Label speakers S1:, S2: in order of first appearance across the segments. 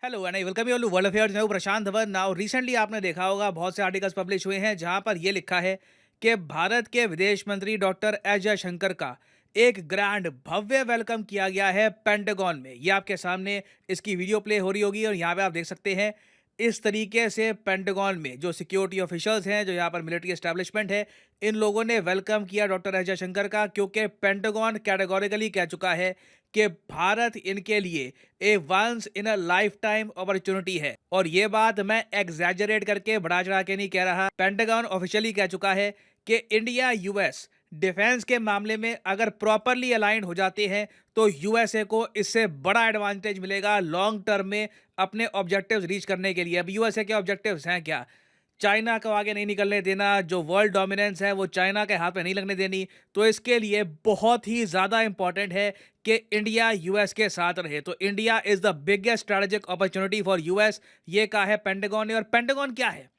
S1: Hello and I welcome you all to world affairs. मैं हूं प्रशांत Dhawan. Now recently आपने देखा होगा बहुत से आर्टिकल्स पब्लिश हुए हैं जहां पर यह लिखा है कि भारत के विदेश मंत्री डॉक्टर एस जयशंकर का एक ग्रैंड भव्य वेलकम किया गया है पेंटागन में। ये आपके सामने इसकी वीडियो प्ले हो रही होगी और यहाँ पे आप देख सकते हैं इस तरीके से पेंटागन में जो सिक्योरिटी ऑफिशियल्स हैं, जो यहाँ पर मिलिट्री एस्टैब्लिशमेंट है, इन लोगों ने वेलकम किया डॉक्टर एस जयशंकर का, क्योंकि पेंटागन कैटेगोरिकली कह चुका है कि भारत इनके लिए a once in a lifetime opportunity है। और ये बात मैं एग्जैजरेट करके बढ़ा चढ़ा के नहीं कह रहा। पेंटागन ऑफिशियली कह चुका है कि इंडिया यूएस डिफेंस के मामले में अगर प्रॉपरली अलाइंड हो जाते हैं तो यूएसए को इससे बड़ा एडवांटेज मिलेगा लॉन्ग टर्म में अपने ऑब्जेक्टिव्स रीच करने के लिए। अब यूएसए के ऑब्जेक्टिव्स हैं क्या? चाइना को आगे नहीं निकलने देना, जो वर्ल्ड डोमिनेंस है वो चाइना के हाथ में नहीं लगने देनी। तो इसके लिए बहुत ही ज़्यादा इंपॉर्टेंट है कि इंडिया यूएस के साथ रहे। तो India is the biggest strategic opportunity for US, ये कहा है पेंटागन ने। और पेंटागन क्या है?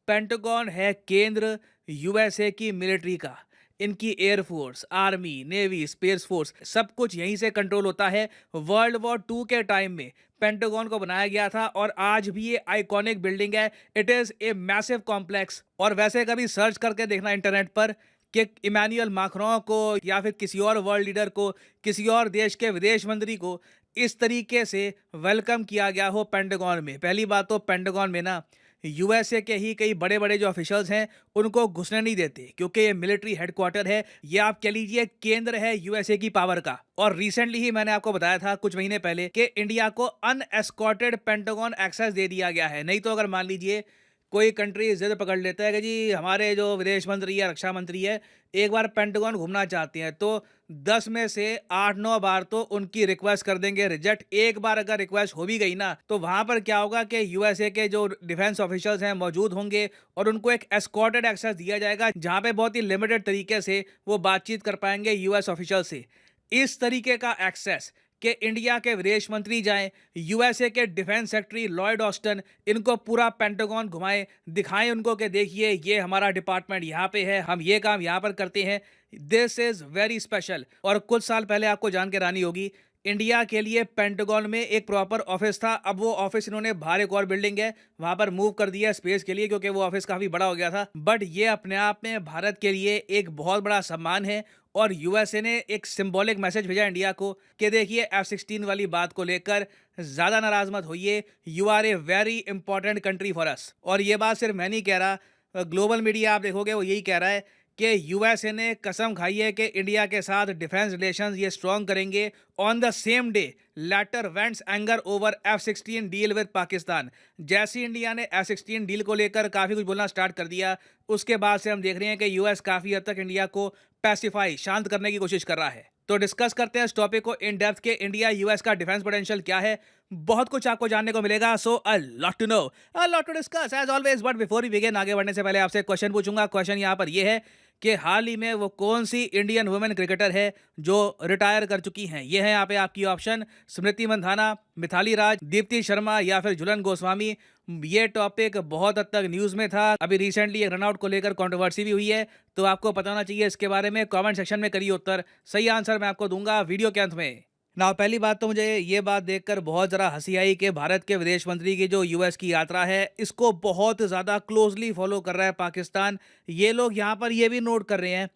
S1: पेंटागन है केंद्र यूएसए की मिलिट्री का। इनकी air force, army, navy, space force सब कुछ यहीं से कंट्रोल होता है। वर्ल्ड वॉर टू के टाइम में पेंटागन को बनाया गया था और आज भी ये आइकॉनिक बिल्डिंग है। It is a massive complex. और वैसे कभी सर्च करके देखना इंटरनेट पर कि इमैनुअल मैक्रों को या फिर किसी और वर्ल्ड लीडर को, किसी और देश के विदेश मंत्री को इस तरीके से वेलकम किया गया हो पेंटागन में। पहली बात तो पेंटागन में ना यूएसए के ही कई बड़े बड़े जो ऑफिशियल्स हैं उनको घुसने नहीं देते, क्योंकि ये मिलिट्री हेडक्वार्टर है। ये आप कह लीजिए केंद्र है यूएसए की पावर का। और रिसेंटली ही मैंने आपको बताया था कुछ महीने पहले कि इंडिया को अनएस्कॉर्टेड पेंटागन एक्सेस दे दिया गया है। नहीं तो अगर मान लीजिए कोई कंट्री जिद पकड़ लेता है कि जी हमारे जो विदेश मंत्री या रक्षा मंत्री है एक बार पेंटागन घूमना चाहते हैं, तो 10 में से 8-9 बार तो उनकी रिक्वेस्ट कर देंगे रिजेक्ट। एक बार अगर रिक्वेस्ट हो भी गई ना, तो वहां पर क्या होगा कि यूएसए के जो डिफेंस ऑफिशियल्स हैं मौजूद होंगे और उनको एक एस्कॉर्टेड एक्सेस दिया जाएगा, जहां पे बहुत ही लिमिटेड तरीके से वो बातचीत कर पाएंगे यूएस ऑफिशियल से। इस तरीके का एक्सेस कि इंडिया के विदेश मंत्री जाएं, यूएसए के डिफेंस सेक्रेटरी लॉयड ऑस्टन इनको पूरा पेंटागन घुमाएं, दिखाएं उनको कि देखिए ये हमारा डिपार्टमेंट यहाँ पे है, हम ये काम यहाँ पर करते हैं। This is very special. और कुछ साल पहले आपको जान के रानी होगी, इंडिया के लिए पेंटागन में एक प्रॉपर ऑफिस था। अब वो ऑफिस इन्होंने बाहर एक और बिल्डिंग है वहां पर मूव कर दिया स्पेस के लिए, क्योंकि वो ऑफिस काफी बड़ा हो गया था। बट ये अपने आप में भारत के लिए एक बहुत बड़ा सम्मान है। और यूएसए ने एक सिंबॉलिक मैसेज भेजा इंडिया को कि देखिए F-16 वाली बात को लेकर ज़्यादा नाराज मत होइए, you are a very important country for us. और ये बात सिर्फ मैं नहीं कह रहा, ग्लोबल मीडिया आप देखोगे वो यही कह रहा है कि यूएसए ने कसम खाई है कि इंडिया के साथ डिफेंस रिलेशंस ये स्ट्रॉन्ग करेंगे। On the same day letter vents anger over F-16 deal with Pakistan. जैसे इंडिया ने F-16 डील को लेकर काफ़ी कुछ बोलना स्टार्ट कर दिया, उसके बाद से हम देख रहे हैं कि यूएस काफ़ी हद तक इंडिया को पैसिफाई, शांत करने की कोशिश कर रहा है। तो डिस्कस करते हैं इस टॉपिक को इन डेप्थ के इंडिया यूएस का डिफेंस पोटेंशियल क्या है। बहुत कुछ आपको जानने को मिलेगा, so a lot to know, a lot to discuss as always. But before we begin, आगे बढ़ने से पहले आपसे एक क्वेश्चन पूछूंगा। क्वेश्चन यहाँ पर यह है कि हाल ही में वो कौन सी इंडियन वुमेन क्रिकेटर है जो रिटायर कर चुकी हैं। ये है यहाँ पे आपकी ऑप्शन: स्मृति मंधाना, मिथाली राज, दीप्ति शर्मा या फिर झूलन गोस्वामी। ये टॉपिक बहुत हद तक न्यूज़ में था। अभी रिसेंटली रनआउट को लेकर कंट्रोवर्सी भी हुई है, तो आपको पता होना चाहिए इसके बारे में। कमेंट सेक्शन में करिए उत्तर, सही आंसर मैं आपको दूंगा वीडियो के अंत में। ना पहली बात तो मुझे ये बात देखकर बहुत ज़रा हंसी आई कि भारत के विदेश मंत्री की जो यूएस की यात्रा है इसको बहुत ज़्यादा क्लोजली फॉलो कर रहा है पाकिस्तान। ये लोग यहाँ पर ये भी नोट कर रहे हैं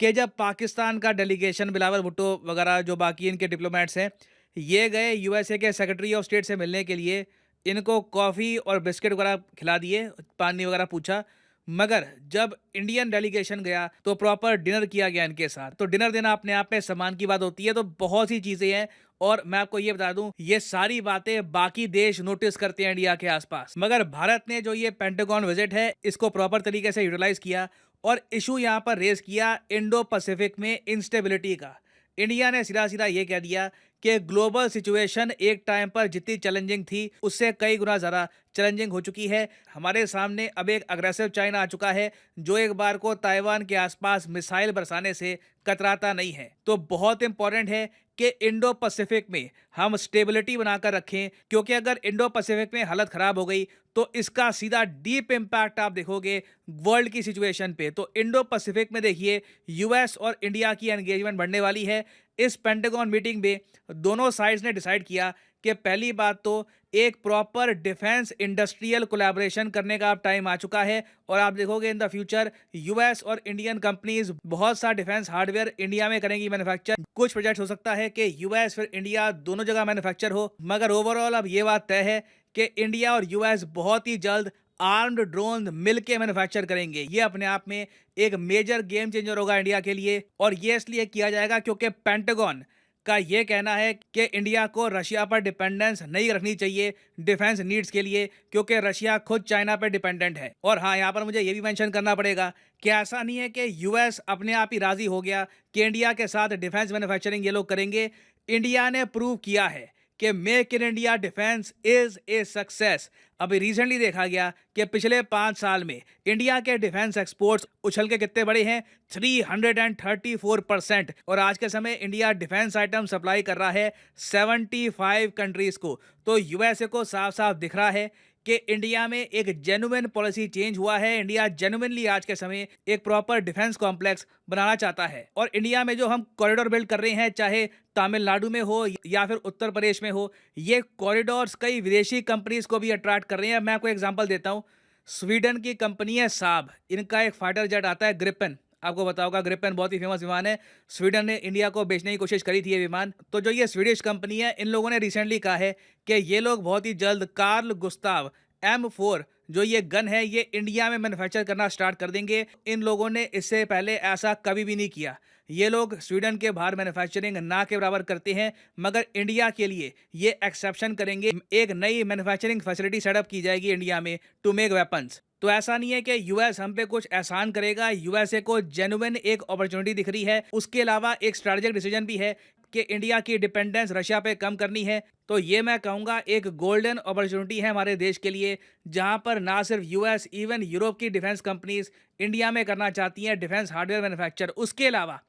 S1: कि जब पाकिस्तान का डेलीगेशन बिलावल भुट्टो वगैरह जो बाकी इनके डिप्लोमेट्स हैं ये गए यूएसए के सेक्रेटरी ऑफ स्टेट से मिलने के लिए, इनको कॉफ़ी और बिस्किट वगैरह खिला दिए, पानी वगैरह पूछा। मगर जब इंडियन डेलीगेशन गया तो प्रॉपर डिनर किया गया इनके साथ। तो डिनर देना अपने आप में सम्मान की बात होती है। तो बहुत सी चीज़ें हैं और मैं आपको ये बता दूं, ये सारी बातें बाकी देश नोटिस करते हैं इंडिया के आसपास, मगर भारत ने जो ये पेंटागन विजिट है इसको प्रॉपर तरीके से यूटिलाइज किया और इशू यहाँ पर रेज किया इंडो पैसिफिक में इंस्टेबिलिटी का। इंडिया ने सीधा सीधा ये कह दिया कि ग्लोबल सिचुएशन एक टाइम पर जितनी चैलेंजिंग थी उससे कई गुना ज़्यादा चैलेंजिंग हो चुकी है। हमारे सामने अब एक अग्रेसिव चाइना आ चुका है जो एक बार को ताइवान के आसपास मिसाइल बरसाने से कतराता नहीं है। तो बहुत इंपॉर्टेंट है कि इंडो पैसिफिक में हम स्टेबिलिटी बनाकर रखें, क्योंकि अगर इंडो पैसिफिक में हालत ख़राब हो गई तो इसका सीधा डीप इम्पैक्ट आप देखोगे वर्ल्ड की सिचुएशन पे। तो इंडो पैसिफिक में देखिए यूएस और इंडिया की एंगेजमेंट बढ़ने वाली है। इस पेंटागन मीटिंग में दोनों साइड्स ने डिसाइड किया कि पहली बात तो एक प्रॉपर डिफेंस इंडस्ट्रियल कोलैबोरेशन करने का अब टाइम आ चुका है और आप देखोगे इन द फ्यूचर यूएस और इंडियन कंपनीज बहुत सा डिफेंस हार्डवेयर इंडिया में करेंगी मैन्युफैक्चर। कुछ प्रोजेक्ट हो सकता है कि यूएस फिर इंडिया दोनों जगह मैन्युफैक्चर हो, मगर ओवरऑल अब ये बात तय है कि इंडिया और यूएस बहुत ही जल्द आर्म्ड ड्रोन मिलके मैन्युफैक्चर करेंगे। ये अपने आप में एक मेजर गेम चेंजर होगा इंडिया के लिए, और ये इसलिए किया जाएगा क्योंकि पेंटागन का ये कहना है कि इंडिया को रशिया पर डिपेंडेंस नहीं रखनी चाहिए डिफेंस नीड्स के लिए, क्योंकि रशिया खुद चाइना पर डिपेंडेंट है। और हाँ, यहाँ पर मुझे ये भी मेंशन करना पड़ेगा कि ऐसा नहीं है कि यूएस अपने आप ही राजी हो गया कि इंडिया के साथ डिफेंस मैन्युफैक्चरिंग ये लोग करेंगे। इंडिया ने प्रूव किया है कि make in India defence is a success. अभी रिसेंटली देखा गया कि पिछले 5 साल में इंडिया के डिफेंस एक्सपोर्ट्स उछल के कितने बड़े हैं, 334%। और आज के समय इंडिया डिफेंस आइटम सप्लाई कर रहा है 75 कंट्रीज को। तो यूएसए को साफ साफ दिख रहा है कि इंडिया में एक जेन्युइन पॉलिसी चेंज हुआ है। इंडिया जेन्युइनली आज के समय एक प्रॉपर डिफेंस कॉम्प्लेक्स बनाना चाहता है। और इंडिया में जो हम कॉरिडोर बिल्ड कर रहे हैं, चाहे तमिलनाडु में हो या फिर उत्तर प्रदेश में हो, ये कॉरिडोर्स कई विदेशी कंपनीज को भी अट्रैक्ट कर रहे हैं। मैं आपको एग्जांपल देता हूँ, स्वीडन की कंपनी है साब, इनका एक फाइटर जेट आता है ग्रिपेन। आपको पता होगा ग्रिपेन बहुत ही फेमस विमान है। स्वीडन ने इंडिया को बेचने की कोशिश करी थी ये विमान। तो जो ये स्वीडिश कंपनी है, इन लोगों ने रिसेंटली कहा है कि ये लोग बहुत ही जल्द कार्ल गुस्ताव M4 जो ये गन है ये इंडिया में मैन्युफैक्चर करना स्टार्ट कर देंगे। इन लोगों ने इससे पहले ऐसा कभी भी नहीं किया। ये लोग स्वीडन के बाहर मैन्युफैक्चरिंग ना के बराबर करते हैं, मगर इंडिया के लिए ये एक्सेप्शन करेंगे। एक नई मैन्युफैक्चरिंग फैसिलिटी सेटअप की जाएगी इंडिया में टू मेक वेपन्स। तो ऐसा नहीं है कि यूएस हम पे कुछ एहसान करेगा, यूएसए को जेन्युइन एक अपॉर्चुनिटी दिख रही है। उसके अलावा एक स्ट्रैटेजिक डिसीजन भी है कि इंडिया की डिपेंडेंस रशिया पे कम करनी है। तो ये मैं कहूँगा एक गोल्डन अपॉर्चुनिटी है हमारे देश के लिए, जहाँ पर ना सिर्फ यूएस, इवन यूरोप की डिफेंस कंपनीज इंडिया में करना चाहती हैं डिफेंस हार्डवेयर मैन्युफैक्चर। उसके अलावा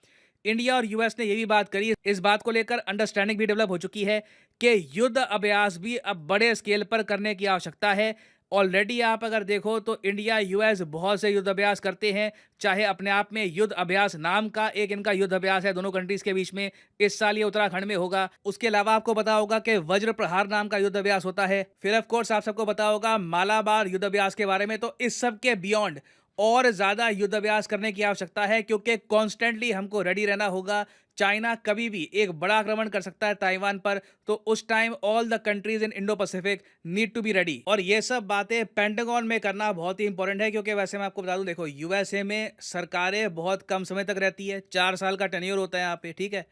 S1: इंडिया और यूएस ने ये भी बात करी, इस बात को लेकर अंडरस्टैंडिंग भी डेवलप हो चुकी है कि युद्ध अभ्यास भी अब बड़े स्केल पर करने की आवश्यकता है। ऑलरेडी आप अगर देखो तो इंडिया यूएस बहुत से युद्ध अभ्यास करते हैं, चाहे अपने आप में युद्ध अभ्यास नाम का एक इनका युद्ध अभ्यास है दोनों कंट्रीज के बीच में, इस साल ये उत्तराखंड में होगा। उसके अलावा आपको पता होगा कि वज्र प्रहार नाम का युद्ध अभ्यास होता है। फिर ऑफ कोर्स आप सबको पता होगा मालाबार युद्ध अभ्यास के बारे में। तो इस सब के बियॉन्ड और ज्यादा युद्ध अभ्यास करने की आवश्यकता है, क्योंकि कॉन्स्टेंटली हमको रेडी रहना होगा। चाइना कभी भी एक बड़ा आक्रमण कर सकता है ताइवान पर, तो उस time all the countries in Indo Pacific need to be ready. और ये सब बातें पेंटागन में करना बहुत ही इंपॉर्टेंट है, क्योंकि वैसे मैं आपको बता दूं, देखो यूएसए में सरकारें बहुत कम समय तक रहती है, 4 साल का टेन्योर होता है यहाँ पे, ठीक है।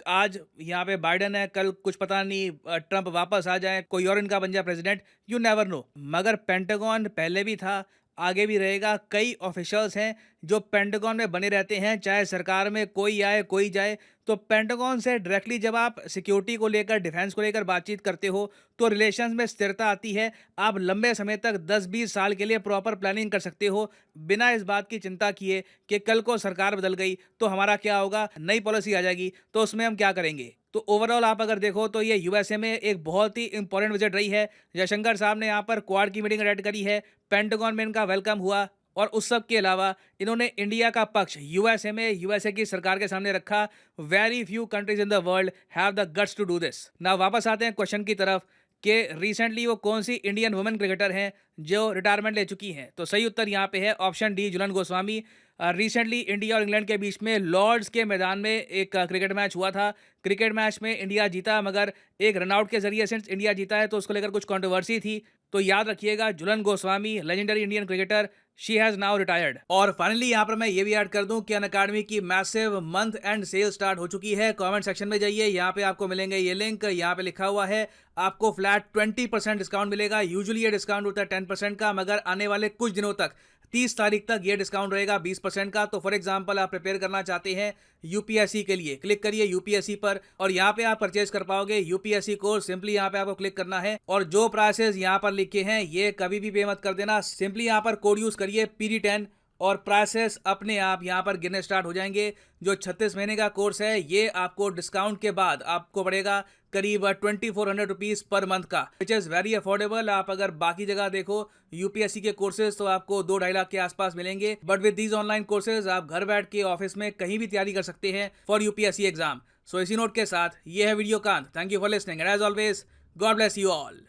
S1: आज यहाँ पे बाइडेन है, कल कुछ पता नहीं ट्रंप वापस आ जाए, कोई और इनका बन जाए प्रेसिडेंट, यू नेवर नो। मगर पेंटागन पहले भी था, आगे भी रहेगा। कई ऑफिशियल्स हैं जो पेंटागन में बने रहते हैं, चाहे सरकार में कोई आए कोई जाए। तो पेंटागन से डायरेक्टली जब आप सिक्योरिटी को लेकर, डिफेंस को लेकर बातचीत करते हो, तो रिलेशंस में स्थिरता आती है। आप लंबे समय तक 10-20 साल के लिए प्रॉपर प्लानिंग कर सकते हो, बिना इस बात की चिंता किए कि कल को सरकार बदल गई तो हमारा क्या होगा, नई पॉलिसी आ जाएगी तो उसमें हम क्या करेंगे। तो ओवरऑल आप अगर देखो तो ये यूएसए में एक बहुत ही इंपॉर्टेंट विजिट रही है। जयशंकर साहब ने यहाँ पर क्वाड की मीटिंग अटेंड करी है, पेंटागन में इनका वेलकम हुआ, और उस सब के अलावा इन्होंने इंडिया का पक्ष यूएसए में यूएसए की सरकार के सामने रखा। Very few countries in the world have the guts to do this. ना वापस आते हैं क्वेश्चन की तरफ कि रिसेंटली वो कौन सी इंडियन वुमेन क्रिकेटर हैं जो रिटायरमेंट ले चुकी हैं। तो सही उत्तर यहाँ पे है option D, Jhulan Goswami. Recently India और इंग्लैंड के बीच में लॉर्ड्स के मैदान में एक क्रिकेट मैच हुआ था। क्रिकेट मैच में इंडिया जीता, मगर एक रनआउट के जरिए सिंस इंडिया जीता है तो उसको लेकर कुछ कंट्रोवर्सी थी। तो याद रखिएगा, Jhulan Goswami legendary Indian cricketer, she has now retired. और फाइनली यहाँ पर मैं ये भी ऐड कर दूं कि अनअकैडमी की massive month and cell start हो चुकी है। कमेंट सेक्शन में जाइए, यहाँ पे आपको मिलेंगे ये लिंक, यहाँ पे लिखा हुआ है आपको फ्लैट 20% डिस्काउंट मिलेगा। यूजुअली ये डिस्काउंट होता है 10% का, मगर आने वाले कुछ दिनों तक 30 तारीख तक ये डिस्काउंट रहेगा 20% का। तो फॉर एग्जांपल आप प्रिपेयर करना चाहते हैं यूपीएससी के लिए, क्लिक करिए यूपीएससी पर और यहाँ पे आप परचेज कर पाओगे यूपीएससी कोर्स। सिंपली यहाँ पे आपको क्लिक करना है और जो प्राइसेस यहाँ पर लिखे हैं ये कभी भी पे मत कर देना। सिंपली यहाँ पर कोड यूज करिए PD10 और प्राइसेस अपने आप यहाँ पर गिरने स्टार्ट हो जाएंगे। जो 36 महीने का कोर्स है ये आपको डिस्काउंट के बाद आपको पड़ेगा करीब 2400 रुपीज पर मंथ का, विच इज़ वेरी अफोर्डेबल। आप अगर बाकी जगह देखो यूपीएससी के कोर्सेज तो आपको 2-2.5 लाख के आसपास मिलेंगे, but with these online courses आप घर बैठ के ऑफिस में कहीं भी तैयारी कर सकते हैं फॉर यूपीएससी एग्जाम। सो इसी नोट के साथ ये है वीडियो का अंत। Thank you for listening and as always God bless you all.